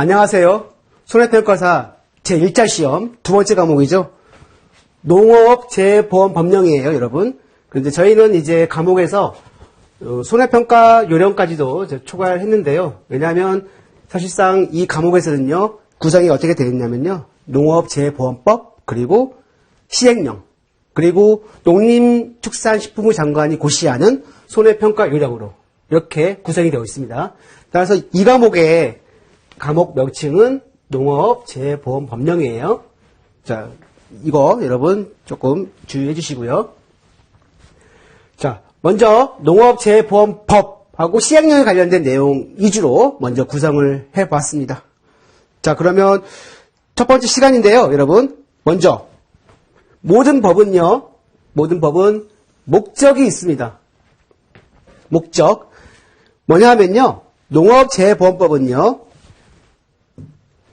안녕하세요. 손해평가사 제1차 시험 두 번째 과목이죠. 농업재보험법령이에요, 여러분. 그런데 저희는 이제 과목에서 손해평가 요령까지도 초과했는데요. 왜냐하면 사실상 이 과목에서는요, 구성이 어떻게 되어 있냐면요. 농업재보험법, 그리고 시행령, 그리고 농림축산식품부 장관이 고시하는 손해평가 요령으로 이렇게 구성이 되어 있습니다. 따라서 이 과목의 과목 명칭은 농업재보험법령이에요. 자, 이거 여러분 조금 주의해 주시고요. 자, 먼저 농업재보험법하고 시행령에 관련된 내용 위주로 먼저 구성을 해봤습니다. 자, 그러면 첫 번째 시간인데요, 여러분. 먼저 모든 법은 목적이 있습니다. 목적. 뭐냐 하면요, 농업재보험법은요,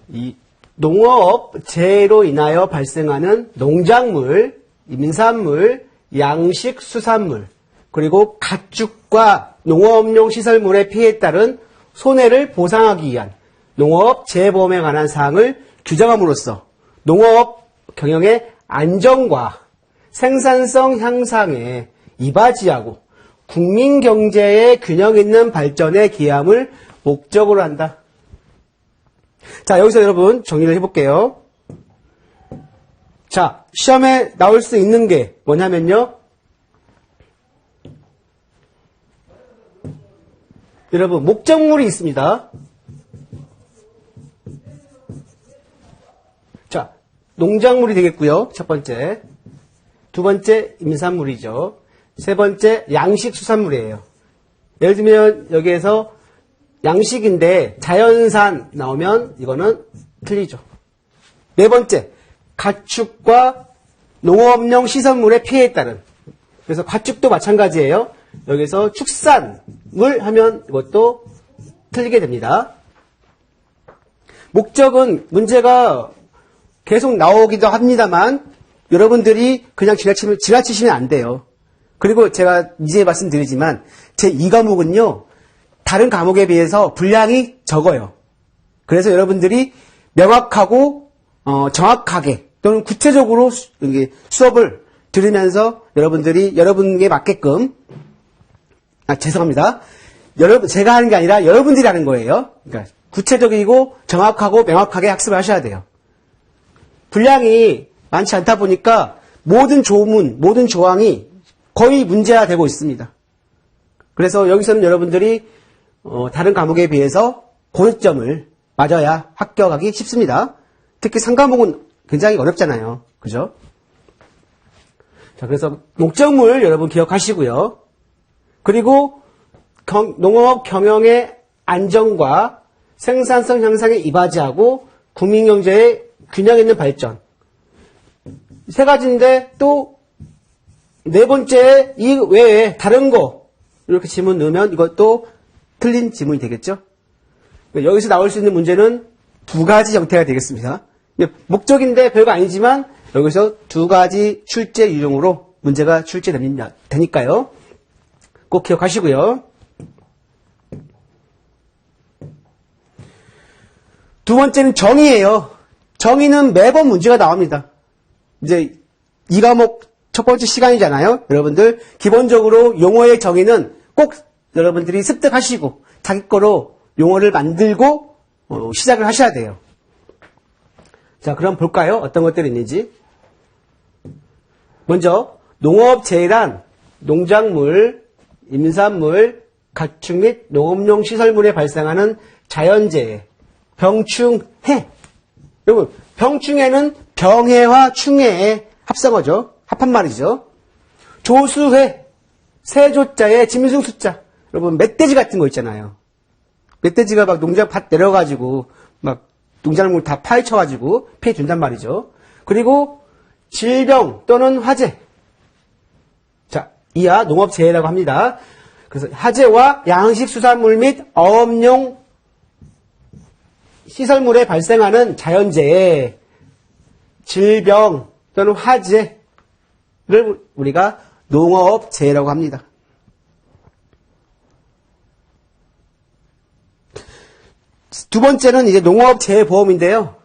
이 농업재해로 인하여 발생하는 농작물, 임산물, 양식, 수산물, 그리고 가축과 농업용 시설물의 피해에 따른 손해를 보상하기 위한 농업재해보험에 관한 사항을 규정함으로써 농업 경영의 안정과 생산성 향상에 이바지하고 국민경제의 균형 있는 발전에 기함을 목적으로 한다. 자, 여기서 여러분 정리를 해볼게요. 자, 시험에 나올 수 있는 게 뭐냐면요. 여러분, 목적물이 있습니다. 자, 농작물이 되겠고요. 첫 번째. 두 번째, 임산물이죠. 세 번째, 양식 수산물이에요. 예를 들면 여기에서 양식인데 자연산 나오면 이거는 틀리죠. 네 번째, 가축과 농업용 시설물의 피해에 따른. 그래서 가축도 마찬가지예요. 여기서 축산물 하면 이것도 틀리게 됩니다. 목적은 문제가 계속 나오기도 합니다만 여러분들이 그냥 지나치시면 안 돼요. 그리고 제가 이제 말씀드리지만 제 2과목은요. 다른 과목에 비해서 분량이 적어요. 그래서 여러분들이 명확하고 정확하게 또는 구체적으로 수업을 들으면서 여러분에게 맞게끔 죄송합니다. 제가 하는 게 아니라 여러분들이 하는 거예요. 그러니까 구체적이고 정확하고 명확하게 학습을 하셔야 돼요. 분량이 많지 않다 보니까 모든 조문, 모든 조항이 거의 문제화되고 있습니다. 그래서 여기서는 여러분들이 다른 과목에 비해서 고득점을 맞아야 합격하기 쉽습니다. 특히 3과목은 굉장히 어렵잖아요. 그죠? 자, 그래서 목적물 여러분 기억하시고요. 그리고 농업 경영의 안정과 생산성 향상에 이바지하고 국민경제의 균형 있는 발전. 세 가지인데 또 네 번째 이 외에 다른 거 이렇게 지문 넣으면 이것도 틀린 지문이 되겠죠? 여기서 나올 수 있는 문제는 두 가지 형태가 되겠습니다. 목적인데 별거 아니지만 여기서 두 가지 출제 유형으로 문제가 출제되니까요. 꼭 기억하시고요. 두 번째는 정의예요. 정의는 매번 문제가 나옵니다. 이제 이 과목 첫 번째 시간이잖아요. 여러분들 기본적으로 용어의 정의는 꼭 여러분들이 습득하시고 자기 거로 용어를 만들고 시작을 하셔야 돼요. 자, 그럼 볼까요? 어떤 것들이 있는지. 먼저 농업재해란 농작물, 임산물, 가축 및 농업용 시설물에 발생하는 자연재해, 병충해. 여러분, 병충해는 병해와 충해의 합성어죠. 합한 말이죠. 조수해, 세조자에 짐승수자. 여러분, 멧돼지 같은 거 있잖아요. 멧돼지가 막 농장 밭 내려가지고 막 농작물 다 파헤쳐가지고 피해 준단 말이죠. 그리고 질병 또는 화재. 자, 이하 농업재해라고 합니다. 그래서 화재와 양식 수산물 및 어업용 시설물에 발생하는 자연재해, 질병 또는 화재를 우리가 농업재해라고 합니다. 두 번째는 이제 농업재해보험인데요.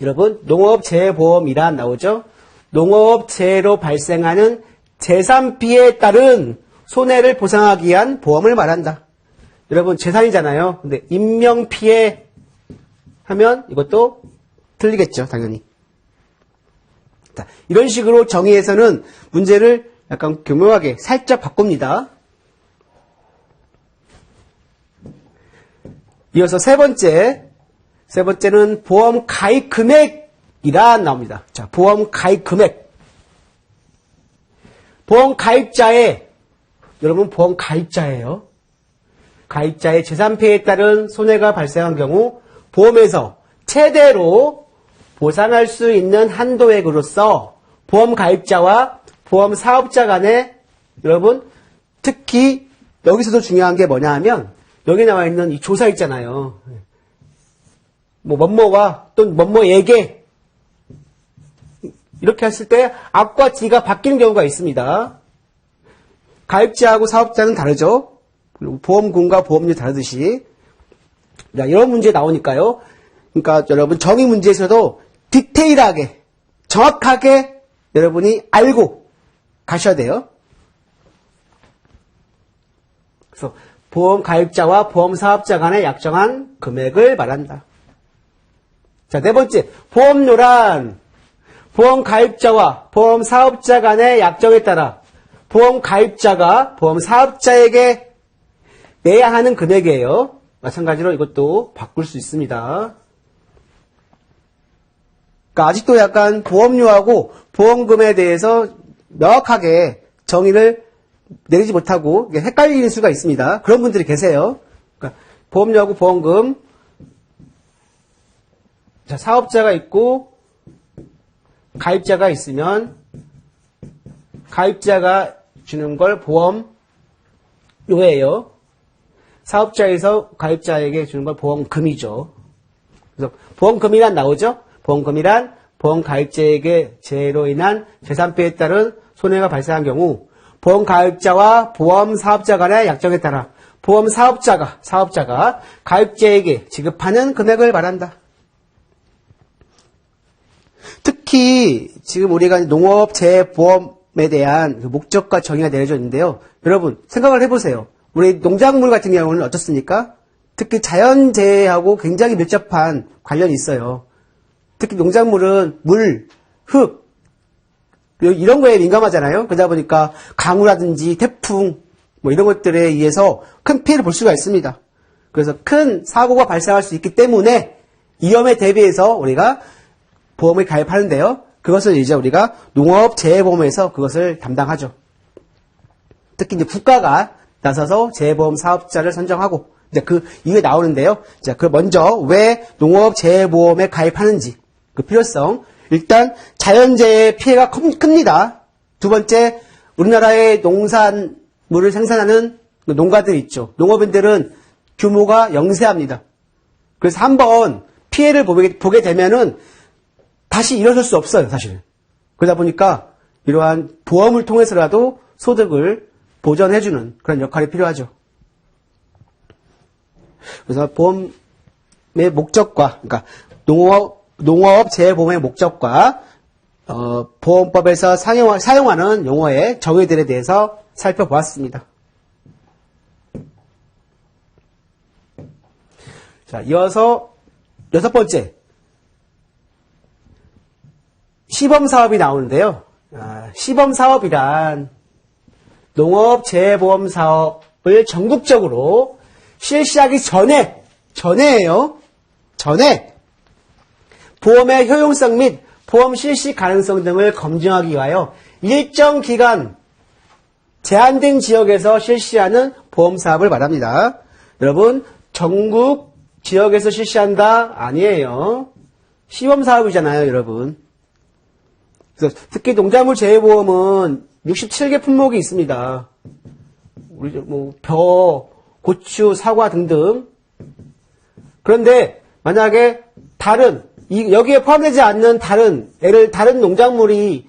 여러분, 농업재해보험이란 나오죠? 농업재해로 발생하는 재산피해에 따른 손해를 보상하기 위한 보험을 말한다. 여러분, 재산이잖아요. 근데 인명피해 하면 이것도 틀리겠죠, 당연히. 자, 이런 식으로 정의에서는 문제를 약간 교묘하게 살짝 바꿉니다. 이어서 세 번째는 보험 가입 금액이라 나옵니다. 자, 보험 가입 금액. 보험 가입자의, 여러분 보험 가입자예요. 가입자의 재산피해에 따른 손해가 발생한 경우 보험에서 최대로 보상할 수 있는 한도액으로서 보험 가입자와 보험 사업자 간에 여러분 특히 여기서도 중요한 게 뭐냐 하면 여기 나와 있는 이 조사 있잖아요. 뭐 뭐뭐와 또 뭐뭐에게 이렇게 했을 때 앞과 뒤가 바뀌는 경우가 있습니다. 가입자하고 사업자는 다르죠. 그리고 보험금과 보험료 다르듯이. 자, 이런 문제 나오니까요. 그러니까 여러분 정의 문제에서도 디테일하게 정확하게 여러분이 알고 가셔야 돼요. 그래서 보험 가입자와 보험 사업자 간의 약정한 금액을 말한다. 자, 네 번째, 보험료란 보험 가입자와 보험 사업자 간의 약정에 따라 보험 가입자가 보험 사업자에게 내야 하는 금액이에요. 마찬가지로 이것도 바꿀 수 있습니다. 그러니까 아직도 약간 보험료하고 보험금에 대해서 명확하게 정의를 내리지 못하고 헷갈리는 수가 있습니다. 그런 분들이 계세요. 그러니까 보험료하고 보험금, 자, 사업자가 있고 가입자가 있으면 가입자가 주는 걸 보험료예요. 사업자에서 가입자에게 주는 걸 보험금이죠. 그래서 보험금이란 나오죠? 보험금이란 보험 가입자에게 재해로 인한 재산피해에 따른 손해가 발생한 경우 보험 가입자와 보험 사업자 간의 약정에 따라 보험 사업자가 가입자에게 지급하는 금액을 말한다. 특히 지금 우리가 농업재해보험에 대한 목적과 정의가 내려져 있는데요. 여러분 생각을 해보세요. 우리 농작물 같은 경우는 어떻습니까? 특히 자연재해하고 굉장히 밀접한 관련이 있어요. 특히 농작물은 물, 흙 이런 거에 민감하잖아요. 그러다 보니까 강우라든지 태풍 뭐 이런 것들에 의해서 큰 피해를 볼 수가 있습니다. 그래서 큰 사고가 발생할 수 있기 때문에 위험에 대비해서 우리가 보험을 가입하는데요. 그것을 이제 우리가 농업재해보험에서 그것을 담당하죠. 특히 이제 국가가 나서서 재해보험 사업자를 선정하고 이제 그 이후에 나오는데요. 자, 그 먼저 왜 농업재해보험에 가입하는지 그 필요성. 일단 자연재해 피해가 큽니다. 두 번째, 우리나라의 농산물을 생산하는 농가들 있죠. 농업인들은 규모가 영세합니다. 그래서 한번 피해를 보게 되면은 다시 일어설 수 없어요, 사실은. 그러다 보니까 이러한 보험을 통해서라도 소득을 보전해주는 그런 역할이 필요하죠. 그래서 보험의 목적과, 그러니까 농업재해보험의 목적과 보험법에서 사용하는 용어의 정의들에 대해서 살펴보았습니다. 자, 이어서 여섯 번째. 시범사업이 나오는데요. 시범사업이란 농업재해보험 사업을 전국적으로 실시하기 전에예요. 전에 보험의 효용성 및 보험 실시 가능성 등을 검증하기 위하여 일정 기간 제한된 지역에서 실시하는 보험 사업을 말합니다. 여러분, 전국 지역에서 실시한다? 아니에요. 시범 사업이잖아요, 여러분. 그래서 특히 농작물 재해보험은 67개 품목이 있습니다. 우리 뭐 벼, 고추, 사과 등등. 그런데 만약에 여기에 포함되지 않는 다른 농작물이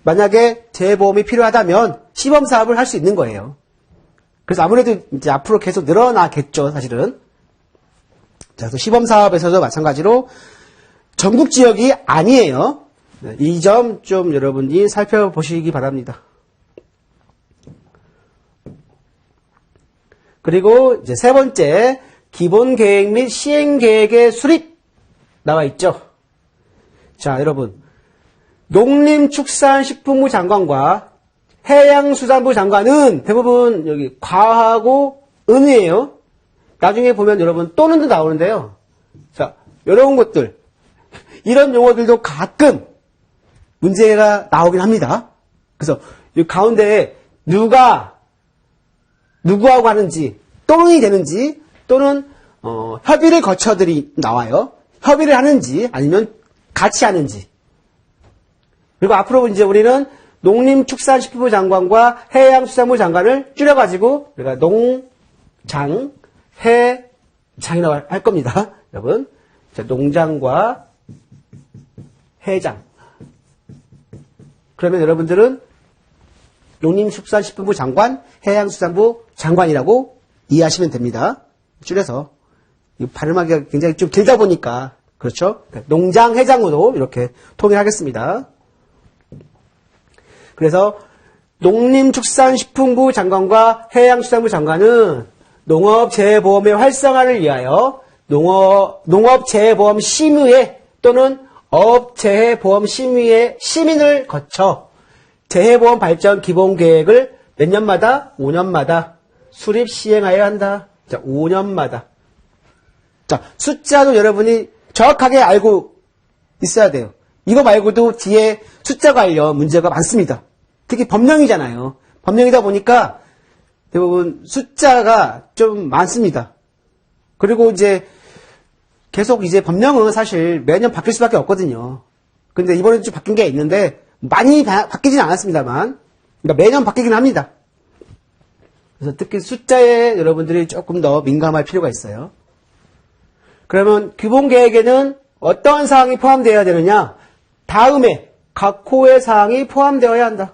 만약에 재해보험이 필요하다면 시범 사업을 할 수 있는 거예요. 그래서 아무래도 이제 앞으로 계속 늘어나겠죠, 사실은. 자, 그래서 시범사업에서도 마찬가지로 전국 지역이 아니에요. 이 점 좀 여러분이 살펴보시기 바랍니다. 그리고 이제 세 번째, 기본 계획 및 시행 계획의 수립 나와 있죠. 자, 여러분. 농림축산식품부 장관과 해양수산부 장관은 대부분 여기 과하고 은이에요. 나중에 보면 여러분 또는도 나오는데요. 자, 이런 것들, 이런 용어들도 가끔 문제가 나오긴 합니다. 그래서 이 가운데에 누구하고 하는지, 또는이 되는지, 또는 협의를 거쳐들이 나와요. 협의를 하는지 아니면 같이 하는지. 그리고 앞으로 이제 우리는 농림축산식품부 장관과 해양수산부 장관을 줄여가지고 우리가 농장, 해장이라고 할 겁니다. 여러분. 자, 농장과 해장. 그러면 여러분들은 농림축산식품부 장관, 해양수산부 장관이라고 이해하시면 됩니다. 줄여서. 발음하기가 굉장히 좀 길다 보니까, 그렇죠? 농장, 해장으로 이렇게 통일하겠습니다. 그래서 농림축산식품부 장관과 해양수산부 장관은 농업재해보험의 활성화를 위하여 농업재해보험 심의회 또는 업재해보험심의회 심의를 거쳐 재해보험 발전 기본계획을 몇 년마다? 5년마다 수립 시행하여야 한다. 자, 5년마다. 자, 숫자도 여러분이 정확하게 알고 있어야 돼요. 이거 말고도 뒤에 숫자 관련 문제가 많습니다. 특히 법령이잖아요. 법령이다 보니까 대부분 숫자가 좀 많습니다. 그리고 이제 계속 이제 법령은 사실 매년 바뀔 수밖에 없거든요. 근데 이번에 좀 바뀐 게 있는데 많이 바뀌진 않았습니다만, 그러니까 매년 바뀌긴 합니다. 그래서 특히 숫자에 여러분들이 조금 더 민감할 필요가 있어요. 그러면 기본계획에는 어떤 사항이 포함되어야 되느냐? 다음에 각 호의 사항이 포함되어야 한다.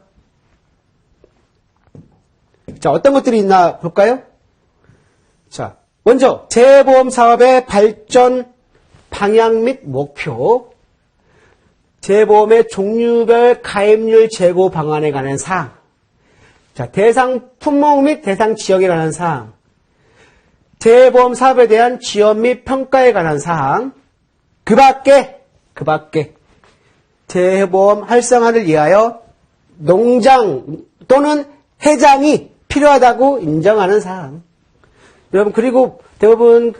자, 어떤 것들이 있나 볼까요? 자, 먼저 재해보험 사업의 발전 방향 및 목표, 재해보험의 종류별 가입률 재고 방안에 관한 사항, 자, 대상 품목 및 대상 지역에 관한 사항, 재해보험 사업에 대한 지원 및 평가에 관한 사항, 그 밖에 재해보험 활성화를 위하여 농장 또는 해장이 필요하다고 인정하는 사항. 여러분, 그리고 대부분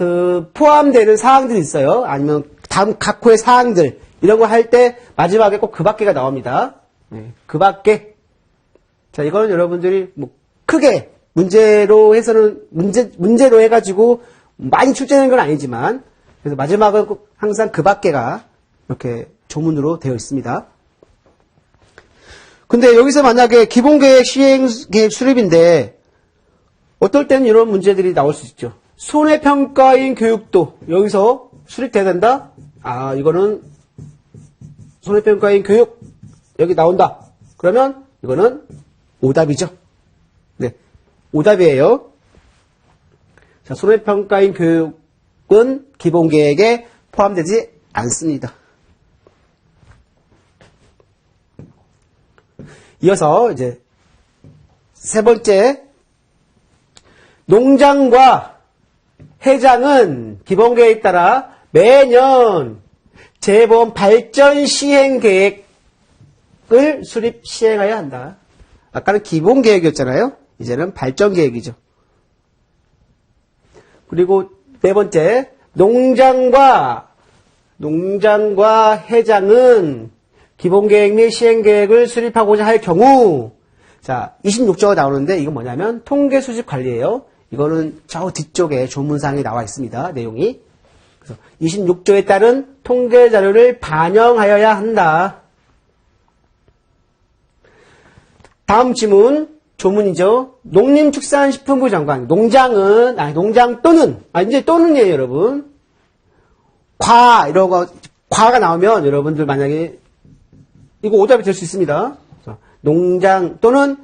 포함되는 사항들이 있어요. 아니면 다음 각 호의 사항들, 이런 거 할 때 마지막에 꼭 그 밖에가 나옵니다. 네, 그 밖에. 자, 이거는 여러분들이 뭐 크게 문제로 해가지고 많이 출제되는 건 아니지만, 그래서 마지막은 꼭 항상 그 밖에가 이렇게 조문으로 되어 있습니다. 근데 여기서 만약에 기본계획, 시행계획 수립인데, 어떨 때는 이런 문제들이 나올 수 있죠. 손해평가인 교육도 여기서 수립돼야 된다? 아, 이거는 손해평가인 교육 여기 나온다. 그러면 이거는 오답이죠. 네, 오답이에요. 자, 손해평가인 교육은 기본계획에 포함되지 않습니다. 이어서 이제 세 번째, 농장과 해장은 기본계획에 따라 매년 재해보험 발전 시행 계획을 수립 시행해야 한다. 아까는 기본계획이었잖아요. 이제는 발전 계획이죠. 그리고 네 번째, 농장과 해장은 기본계획 및 시행계획을 수립하고자 할 경우, 자, 26조가 나오는데 이건 뭐냐면 통계 수집 관리예요. 이거는 저 뒤쪽에 조문사항이 나와 있습니다. 내용이. 그래서 26조에 따른 통계 자료를 반영하여야 한다. 다음 지문, 조문이죠. 농림축산식품부 장관. 농장 또는, 이제 또는이에요, 여러분. 과가 나오면 여러분들 만약에 이거 오답이 될 수 있습니다. 농장 또는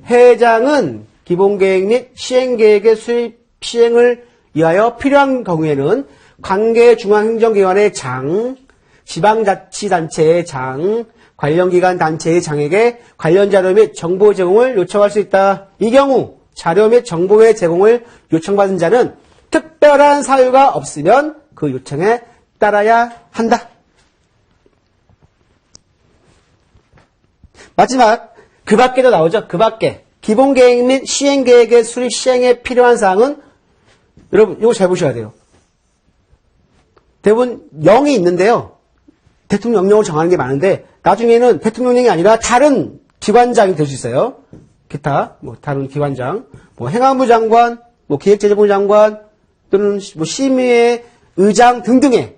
해장은 기본계획 및 시행계획의 수립 시행을 위하여 필요한 경우에는 관계중앙행정기관의 장, 지방자치단체의 장, 관련기관 단체의 장에게 관련 자료 및 정보 제공을 요청할 수 있다. 이 경우 자료 및 정보의 제공을 요청받은 자는 특별한 사유가 없으면 그 요청에 따라야 한다. 마지막, 그 밖에도 나오죠. 그 밖에. 기본계획 및 시행계획의 수립 시행에 필요한 사항은 여러분 이거 잘 보셔야 돼요. 대부분 0이 있는데요. 대통령령을 정하는 게 많은데 나중에는 대통령령이 아니라 다른 기관장이 될 수 있어요. 기타 다른 기관장, 행안부 장관, 기획재정부 장관 또는 심의회 의장 등등의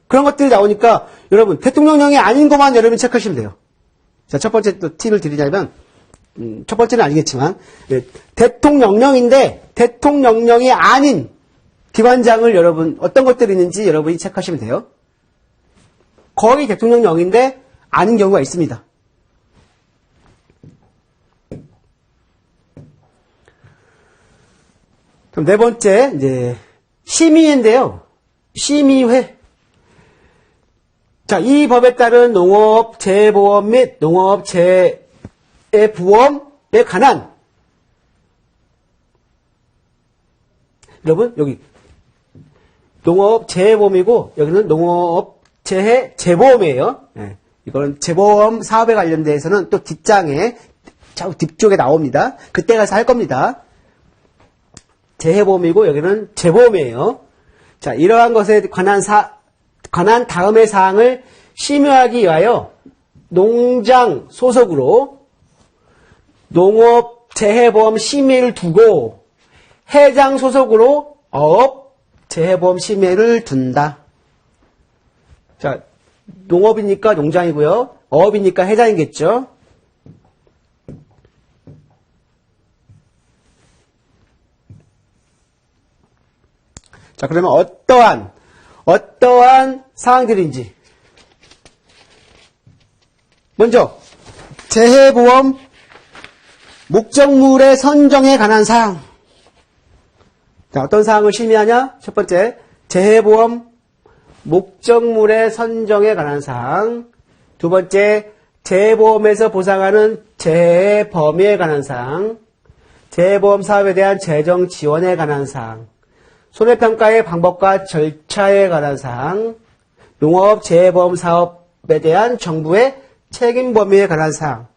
그런 것들이 나오니까 여러분 대통령령이 아닌 것만 여러분 체크하시면 돼요. 자, 첫 번째 또 팁을 드리자면 첫 번째는 아니겠지만 대통령령인데 대통령령이 아닌 기관장을 여러분 어떤 것들이 있는지 여러분이 체크하시면 돼요. 거의 대통령령인데 아닌 경우가 있습니다. 그럼 네 번째 이제 심의인데요. 심의회. 자, 이 법에 따른 농업 재보험 및 농업 재보험에 관한 여러분 여기 농업 재보험이고 여기는 농업 재보험이에요. 네. 이거는 재보험 사업에 관련돼서는 또 뒷장에 뒤쪽에 나옵니다. 그때 가서 할 겁니다. 재보험이고 여기는 재보험이에요. 자, 이러한 것에 관한 다음의 사항을 심의하기 위하여 농장 소속으로 농업 재해보험 심의를 두고 해장 소속으로 어업 재해보험 심의를 둔다. 자, 농업이니까 농장이고요. 어업이니까 해장이겠죠. 자, 그러면 어떠한 사항들인지. 먼저, 재해보험 목적물의 선정에 관한 사항. 자, 어떤 사항을 심의하냐? 첫 번째, 재해보험 목적물의 선정에 관한 사항. 두 번째, 재해보험에서 보상하는 재해 범위에 관한 사항. 재해보험 사업에 대한 재정 지원에 관한 사항. 손해평가의 방법과 절차에 관한 사항, 농업 재해보험 사업에 대한 정부의 책임 범위에 관한 사항,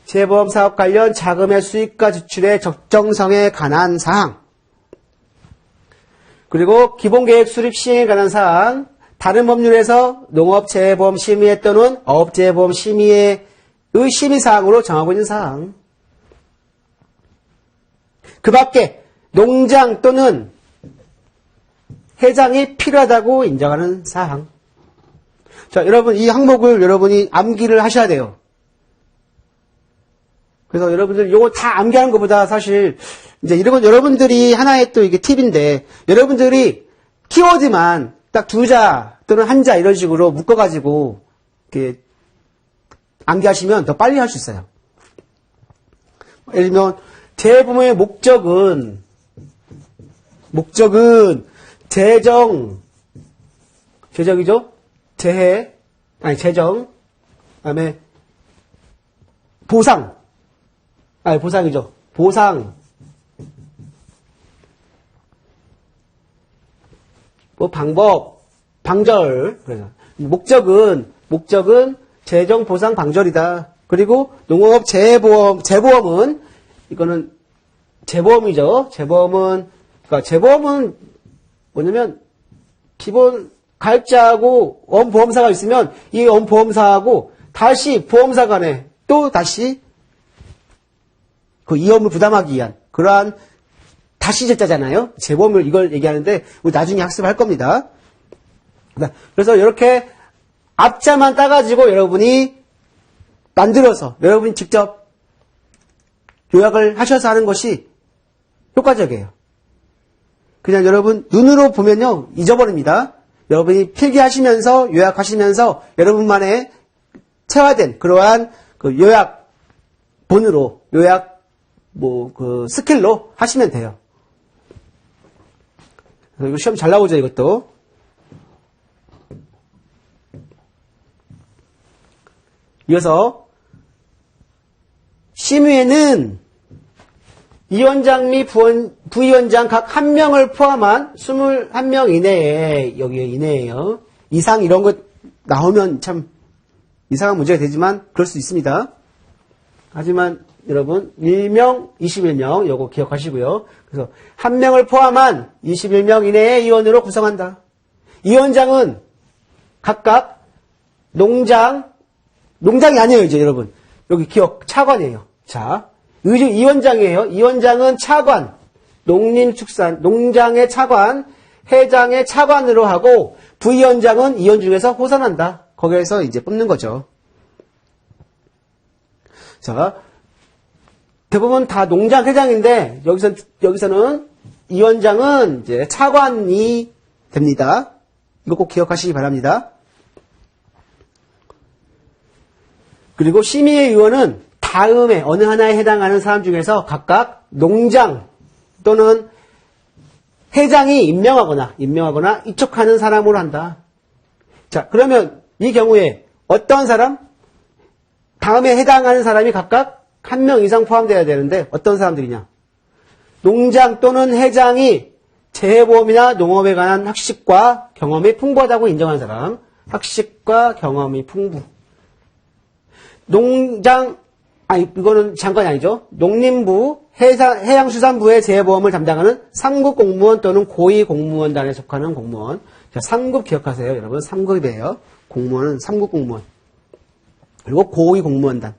재해보험 사업 관련 자금의 수익과 지출의 적정성에 관한 사항, 그리고 기본계획 수립 시행에 관한 사항, 다른 법률에서 농업 재해보험 심의회 또는 어업 재해보험 심의회의 심의사항으로 정하고 있는 사항, 그 밖에 농장 또는 해장이 필요하다고 인정하는 사항. 자, 여러분, 이 항목을 여러분이 암기를 하셔야 돼요. 그래서 여러분들 이거 다 암기하는 것보다 사실, 이제 이런 건 여러분들이 하나의 또 이게 팁인데, 여러분들이 키워드만 딱 2자 또는 1자 이런 식으로 묶어가지고, 이렇게 암기하시면 더 빨리 할 수 있어요. 예를 들면, 재해보험의 목적은 재정이죠? 재정. 다음에 보상이죠. 보상. 방법, 방절. 그래서 목적은 재정 보상 방절이다. 그리고 농업 재보험은 이거는 재보험이죠. 재보험은 뭐냐면 기본 가입자하고 원보험사가 있으면 이 원보험사하고 다시 보험사 간에 또 다시 그 이험을 부담하기 위한 그러한 다시 제자잖아요. 재보험을 이걸 얘기하는데 우리 나중에 학습할 겁니다. 그래서 이렇게 앞자만 따가지고 여러분이 만들어서 여러분이 직접 요약을 하셔서 하는 것이 효과적이에요. 그냥 여러분 눈으로 보면요 잊어버립니다. 여러분이 필기하시면서 요약하시면서 여러분만의 체화된 그러한 그 요약본으로 요약 그 스킬로 하시면 돼요. 이거 시험 잘 나오죠, 이것도. 이어서 심의에는 위원장 및 부위원장 각 한 명을 포함한 21명 이내에, 여기 이내에요. 이상 이런 것 나오면 참 이상한 문제가 되지만 그럴 수 있습니다. 하지만 여러분 1명, 21명 요거 기억하시고요. 그래서 한 명을 포함한 21명 이내의 위원으로 구성한다. 위원장은 각각 농장이 아니에요, 이제 여러분. 여기 기억, 차관이에요. 자, 위원장이에요. 위원장은 차관, 농림축산, 농장의 차관, 회장의 차관으로 하고, 부위원장은 위원 중에서 호선한다. 거기에서 이제 뽑는 거죠. 자, 대부분 다 농장 회장인데, 여기서는 위원장은 이제 차관이 됩니다. 이거 꼭 기억하시기 바랍니다. 그리고 심의의 위원은 다음에 어느 하나에 해당하는 사람 중에서 각각 농장 또는 회장이 임명하거나 이촉하는 사람으로 한다. 자, 그러면 이 경우에 어떤 사람? 다음에 해당하는 사람이 각각 한 명 이상 포함되어야 되는데 어떤 사람들이냐? 농장 또는 회장이 재해보험이나 농업에 관한 학식과 경험이 풍부하다고 인정한 사람. 학식과 경험이 풍부. 이거는 잠깐이 아니죠. 농림부, 해양수산부의 재해보험을 담당하는 3급 공무원 또는 고위공무원단에 속하는 공무원. 자, 3급 기억하세요, 여러분. 3급이에요. 공무원은 3급 공무원. 그리고 고위공무원단.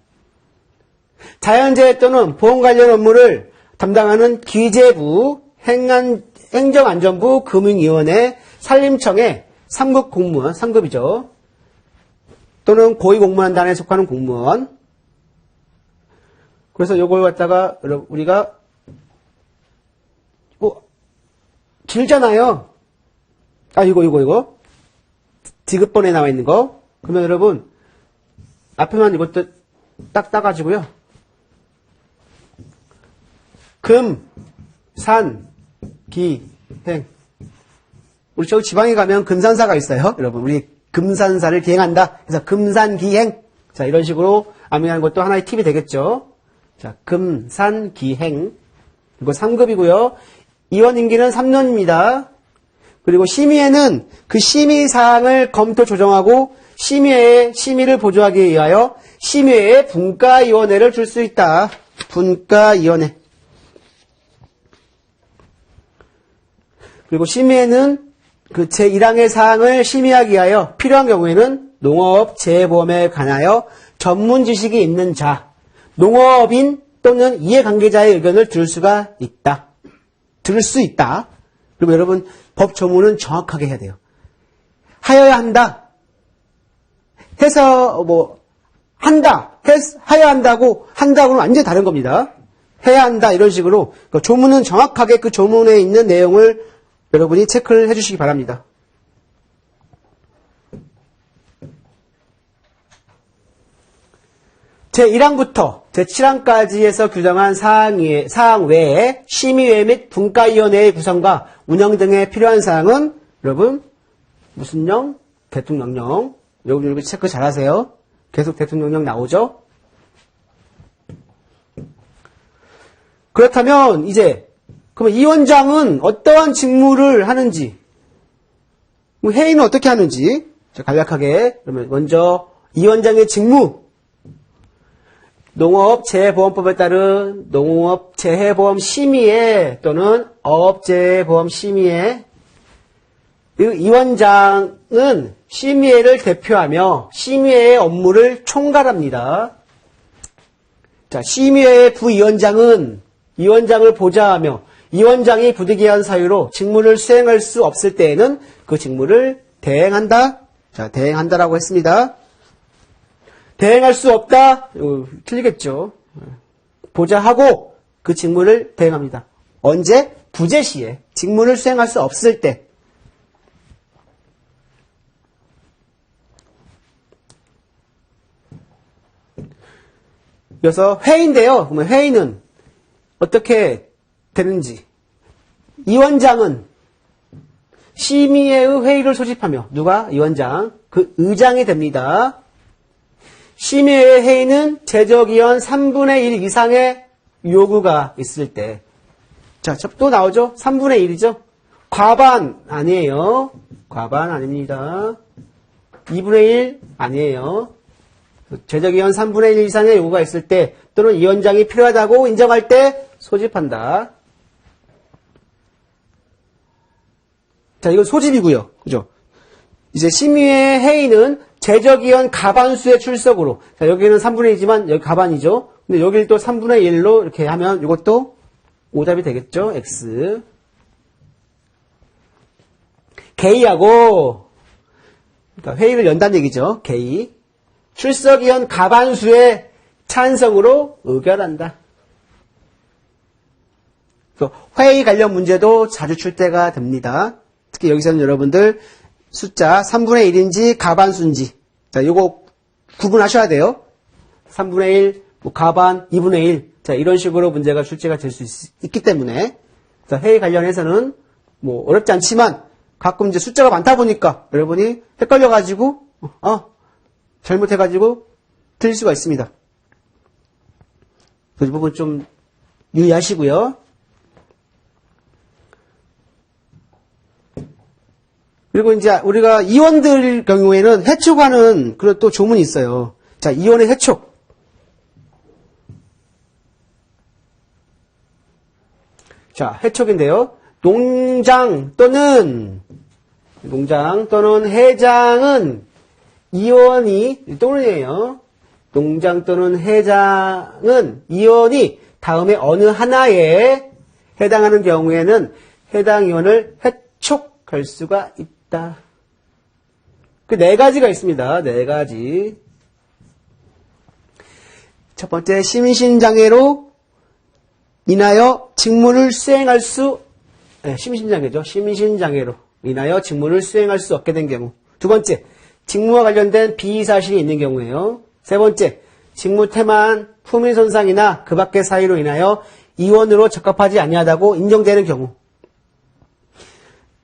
자연재해 또는 보험 관련 업무를 담당하는 기재부, 행정안전부, 금융위원회, 산림청의 3급 공무원, 3급이죠. 또는 고위공무원단에 속하는 공무원. 그래서 요걸 갖다가 우리가 길잖아요. 이거 디귿번에 나와 있는 거. 그러면 여러분 앞에만 이것도 딱 따가지고요. 금, 산, 기, 행. 우리 저기 지방에 가면 금산사가 있어요. 여러분 우리 금산사를 기행한다. 그래서 금산기행. 자, 이런 식으로 암기하는 것도 하나의 팁이 되겠죠. 자, 금산기행. 이거 3급이고요. 이원 임기는 3년입니다. 그리고 심의에는 그 심의 사항을 검토 조정하고 심의회에 심의를 보조하기 위하여 심의회에 분과위원회를 줄 수 있다. 분과위원회. 그리고 심의회는 그 제1항의 사항을 심의하기 위하여 필요한 경우에는 농업 재해보험에 관하여 전문 지식이 있는 자, 농업인 또는 이해관계자의 의견을 들을 수가 있다. 들을 수 있다. 그리고 여러분 법 조문은 정확하게 해야 돼요. 하여야 한다. 해서 한다. 하여야 한다고 한다고는 완전히 다른 겁니다. 해야 한다 이런 식으로 조문은 정확하게 그 조문에 있는 내용을 여러분이 체크를 해주시기 바랍니다. 제1항부터 제7항까지에서 규정한 사항 외에 심의회 및 분과위원회의 구성과 운영 등에 필요한 사항은 여러분 무슨 령? 대통령령. 여러분 체크 잘하세요. 계속 대통령령 나오죠? 그렇다면 이제 그러면 이 원장은 어떠한 직무를 하는지, 회의는 어떻게 하는지, 간략하게, 그러면 먼저 이 원장의 직무, 농업재해보험법에 따른 농업재해보험 심의회 또는 어업재해보험 심의회, 이 원장은 심의회를 대표하며 심의회의 업무를 총괄합니다. 자, 심의회의 부위원장은 이 원장을 보좌하며 이 원장이 부득이한 사유로 직무를 수행할 수 없을 때에는 그 직무를 대행한다. 자, 대행한다라고 했습니다. 대행할 수 없다. 틀리겠죠. 보좌하고 그 직무를 대행합니다. 언제? 부재 시에 직무를 수행할 수 없을 때. 그래서 회의인데요. 그러면 회의는 어떻게 되는지. 이 원장은 심의회의 회의를 소집하며 누가? 위원장. 그 의장이 됩니다. 심의회의 회의는 제적위원 3분의 1 이상의 요구가 있을 때. 자, 또 나오죠? 3분의 1이죠? 과반 아니에요. 과반 아닙니다. 2분의 1 아니에요. 제적위원 3분의 1 이상의 요구가 있을 때 또는 위원장이 필요하다고 인정할 때 소집한다. 자, 이건 소집이고요. 그죠? 이제 심의회 회의는 제적위원 가반수의 출석으로. 자, 여기는 3분의 1이지만 여기 가반이죠. 근데 여기를 또 3분의 1로 이렇게 하면 이것도 오답이 되겠죠? X. 개의하고, 그러니까 회의를 연다는 얘기죠. 개의. 출석위원 가반수의 찬성으로 의결한다. 회의 관련 문제도 자주 출제가 됩니다. 특히 여기서는 여러분들 숫자 3분의 1인지 가반수인지, 자, 요거 구분하셔야 돼요. 3분의 1, 뭐 가반, 2분의 1. 자, 이런 식으로 문제가 출제가 될 수 있기 때문에, 자, 회의 관련해서는 뭐 어렵지 않지만 가끔 이제 숫자가 많다 보니까 여러분이 헷갈려가지고, 잘못해가지고 틀릴 수가 있습니다. 그 부분 좀 유의하시고요. 그리고 이제 우리가 이원들 경우에는 해촉하는 그런 또 조문이 있어요. 자, 이원의 해촉. 자, 해촉인데요. 농장 또는 회장은 이원이 또는이에요. 농장 또는 회장은 이원이 다음에 어느 하나에 해당하는 경우에는 해당 이원을 해촉할 수가 있다. 그 네 가지가 있습니다. 네 가지. 첫 번째, 심신장애로 인하여 직무를 수행할 수, 심신장애죠. 심신장애로 인하여 직무를 수행할 수 없게 된 경우. 두 번째, 직무와 관련된 비사실이 있는 경우예요. 세 번째, 직무 태만, 품위 손상이나 그 밖의 사유로 인하여 이원으로 적합하지 아니하다고 인정되는 경우.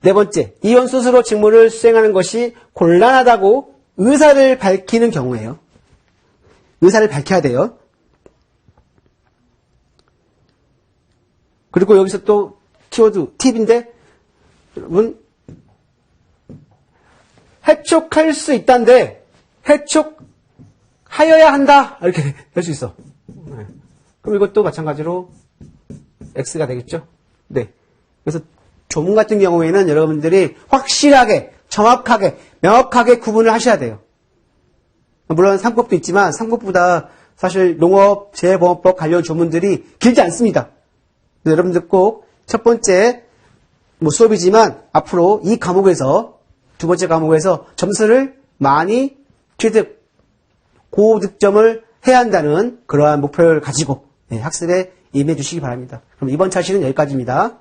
네 번째, 이원 스스로 직무를 수행하는 것이 곤란하다고 의사를 밝히는 경우예요. 의사를 밝혀야 돼요. 그리고 여기서 또 키워드 팁인데, 여러분, 해촉할 수 있다는데 해촉하여야 한다 이렇게 될 수 있어. 네. 그럼 이것도 마찬가지로 X가 되겠죠. 네. 그래서 조문 같은 경우에는 여러분들이 확실하게, 정확하게, 명확하게 구분을 하셔야 돼요. 물론 상법도 있지만 상법보다 사실 농업 재해보험법 관련 조문들이 길지 않습니다. 여러분들 꼭 첫 번째 수업이지만 앞으로 이 과목에서 두 번째 과목에서 점수를 많이 취득, 고득점을 해야 한다는 그러한 목표를 가지고 학습에 임해 주시기 바랍니다. 그럼 이번 차시는 여기까지입니다.